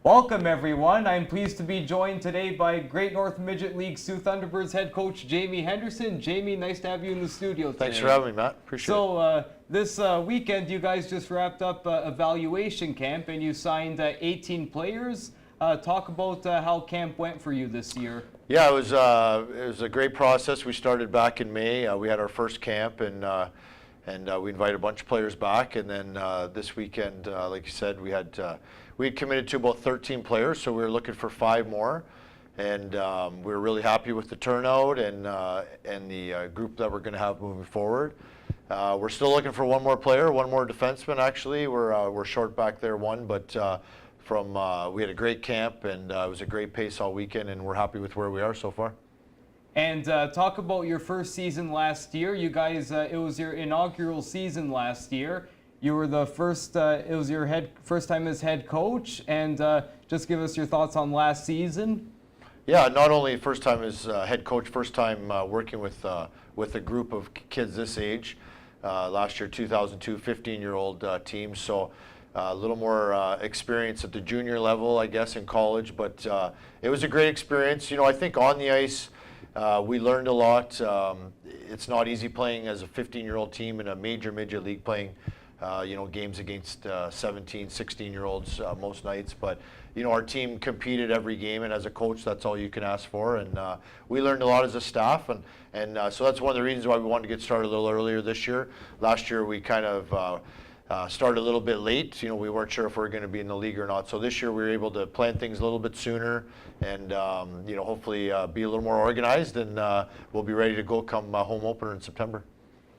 Welcome, everyone. I'm pleased to be joined today by Great North Midget League Soo Thunderbirds head coach Jamie Henderson. Jamie, nice to have you in the studio today. Thanks for having me, Matt. Appreciate it. So this weekend, you guys just wrapped up evaluation camp and you signed 18 players. Talk about how camp went for you this year. Yeah, it was a great process. We started back in May. We had our first camp, and we invited a bunch of players back. And then this weekend, like you said, we had committed to about 13 players, so we were looking for 5 more. And we were really happy with the turnout and the group that we're going to have moving forward. We're still looking for one more player, one more defenseman. Actually, we're short back there, one, but we had a great camp, and it was a great pace all weekend, and we're happy with where we are so far. And talk about your first season last year. You guys, it was your inaugural season last year. You were the first, it was your first time as head coach, and just give us your thoughts on last season. Yeah, not only first time as head coach, first time working with a group of kids this age. Last year, 2002, 15-year-old team, so a little more experience at the junior level, I guess, in college. But it was a great experience. You know, I think on the ice, we learned a lot. It's not easy playing as a 15-year-old team in a major midget league, playing games against 17, 16-year-olds most nights. But, you know, our team competed every game, and as a coach, that's all you can ask for. And we learned a lot as a staff, and so that's one of the reasons why we wanted to get started a little earlier this year. Last year, we kind of started a little bit late. You know, we weren't sure if we were going to be in the league or not. So this year, we were able to plan things a little bit sooner and, hopefully be a little more organized, and we'll be ready to go come home opener in September.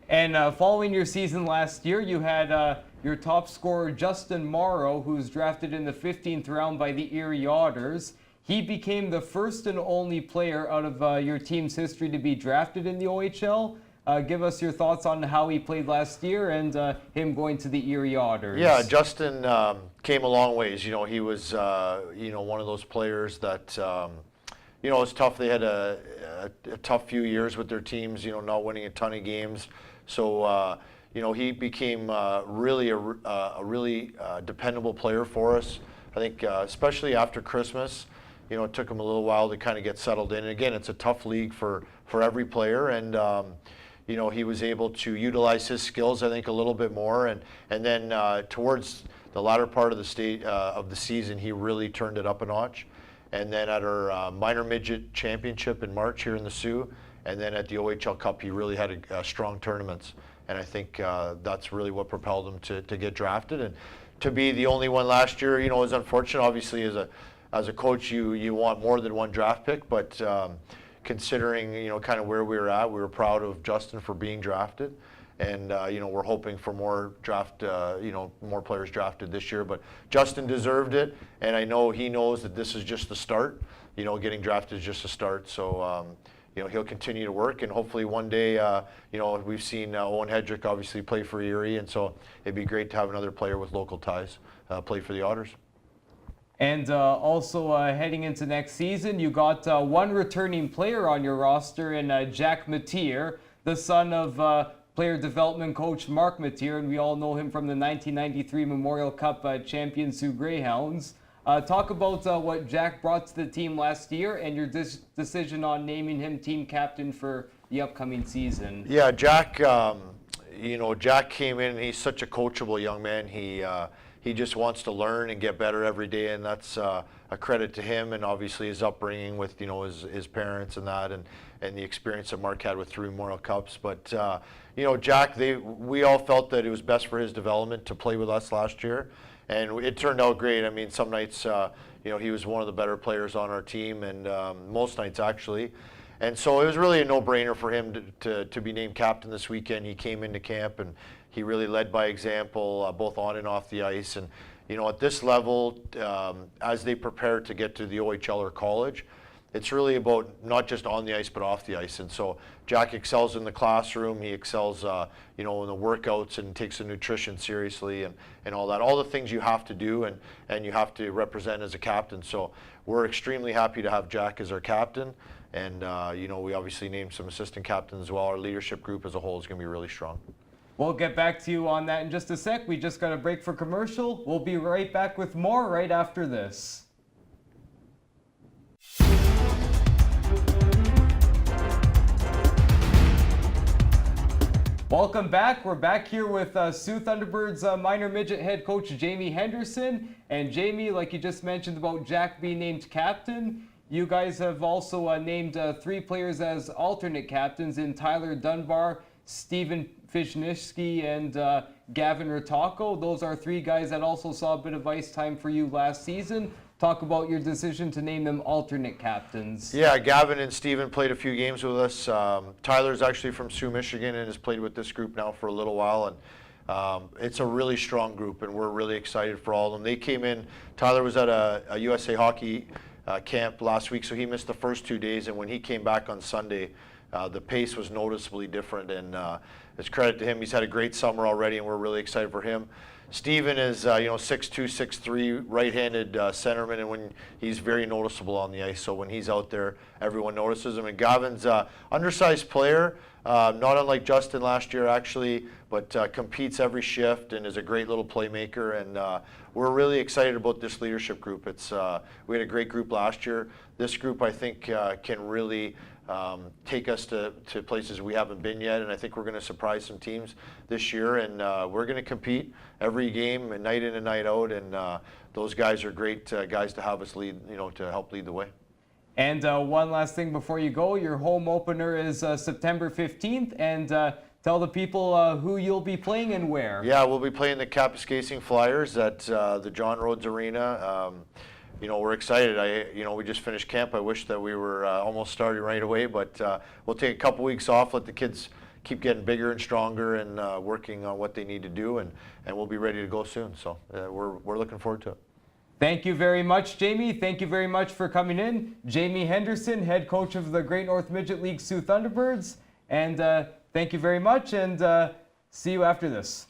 And following your season last year, you had your top scorer, Justin Morrow, who's drafted in the 15th round by the Erie Otters. He became the first and only player out of your team's history to be drafted in the OHL. Give us your thoughts on how he played last year and him going to the Erie Otters. Yeah, Justin came a long ways. You know, he was, one of those players that, it was tough. They had a tough few years with their teams, not winning a ton of games. So, he became really a really dependable player for us. I think especially after Christmas, it took him a little while to kind of get settled in. And again, it's a tough league for every player. And, he was able to utilize his skills, I think, a little bit more. And then towards the latter part of the season, he really turned it up a notch. And then at our minor midget championship in March here in the Soo, and then at the OHL Cup, he really had strong tournaments. And I think that's really what propelled him to get drafted. And to be the only one last year, is unfortunate. Obviously, as a coach, you want more than one draft pick. But considering, kind of where we were at, we were proud of Justin for being drafted. And, we're hoping for more more players drafted this year. But Justin deserved it, and I know he knows that this is just the start. Getting drafted is just a start. So, he'll continue to work, and hopefully one day, we've seen Owen Hedrick obviously play for Erie, and so it'd be great to have another player with local ties play for the Otters. And also heading into next season, you got one returning player on your roster in Jack Metier, the son of player development coach Mark Metier, and we all know him from the 1993 Memorial Cup champion Soo Greyhounds. Talk about what Jack brought to the team last year and your decision on naming him team captain for the upcoming season. Yeah, Jack, Jack came in, he's such a coachable young man. He just wants to learn and get better every day, and that's a credit to him, and obviously his upbringing with his parents and that, and the experience that Mark had with 3 Memorial Cups. But Jack, we all felt that it was best for his development to play with us last year, and it turned out great. I mean, some nights he was one of the better players on our team, and most nights actually. And so it was really a no-brainer for him to be named captain this weekend. He came into camp and he really led by example, both on and off the ice. And at this level, as they prepare to get to the OHL or college, it's really about not just on the ice but off the ice. And so Jack excels in the classroom. He excels, in the workouts, and takes the nutrition seriously and all that. All the things you have to do and you have to represent as a captain. So we're extremely happy to have Jack as our captain. And we obviously named some assistant captains as well. Our leadership group as a whole is going to be really strong. We'll get back to you on that in just a sec. We just got a break for commercial. We'll be right back with more right after this. Welcome back. We're back here with Soo Thunderbirds minor midget head coach Jamie Henderson. And Jamie, like you just mentioned about Jack being named captain, you guys have also named 3 players as alternate captains in Tyler Dunbar, Steven Fishniski, and Gavin Ritako. Those are 3 guys that also saw a bit of ice time for you last season. Talk about your decision to name them alternate captains. Yeah, Gavin and Steven played a few games with us. Tyler's actually from Sioux, Michigan, and has played with this group now for a little while. And it's a really strong group, and we're really excited for all of them. They came in, Tyler was at a USA Hockey camp last week, so he missed the first 2 days. And when he came back on Sunday, the pace was noticeably different. And it's credit to him. He's had a great summer already, and we're really excited for him. Steven is, 6'2", 6'3", right-handed centerman, and when he's very noticeable on the ice. So when he's out there, everyone notices him. And Gavin's undersized player, not unlike Justin last year, actually, but competes every shift and is a great little playmaker. And we're really excited about this leadership group. We had a great group last year. This group, I think, can really take us to places we haven't been yet, and I think we're going to surprise some teams this year, and we're going to compete every game, and night in and night out, and those guys are great guys to have us lead, to help lead the way. And one last thing before you go, your home opener is September 15th, and tell the people who you'll be playing and where. Yeah, we'll be playing the Kapuskasing Flyers at the John Rhodes Arena. We're excited. We just finished camp. I wish that we were almost starting right away, but we'll take a couple weeks off, let the kids keep getting bigger and stronger and working on what they need to do, and we'll be ready to go soon. So we're looking forward to it. Thank you very much, Jamie. Thank you very much for coming in. Jamie Henderson, head coach of the Great North Midget League Soo Thunderbirds. And thank you very much, and see you after this.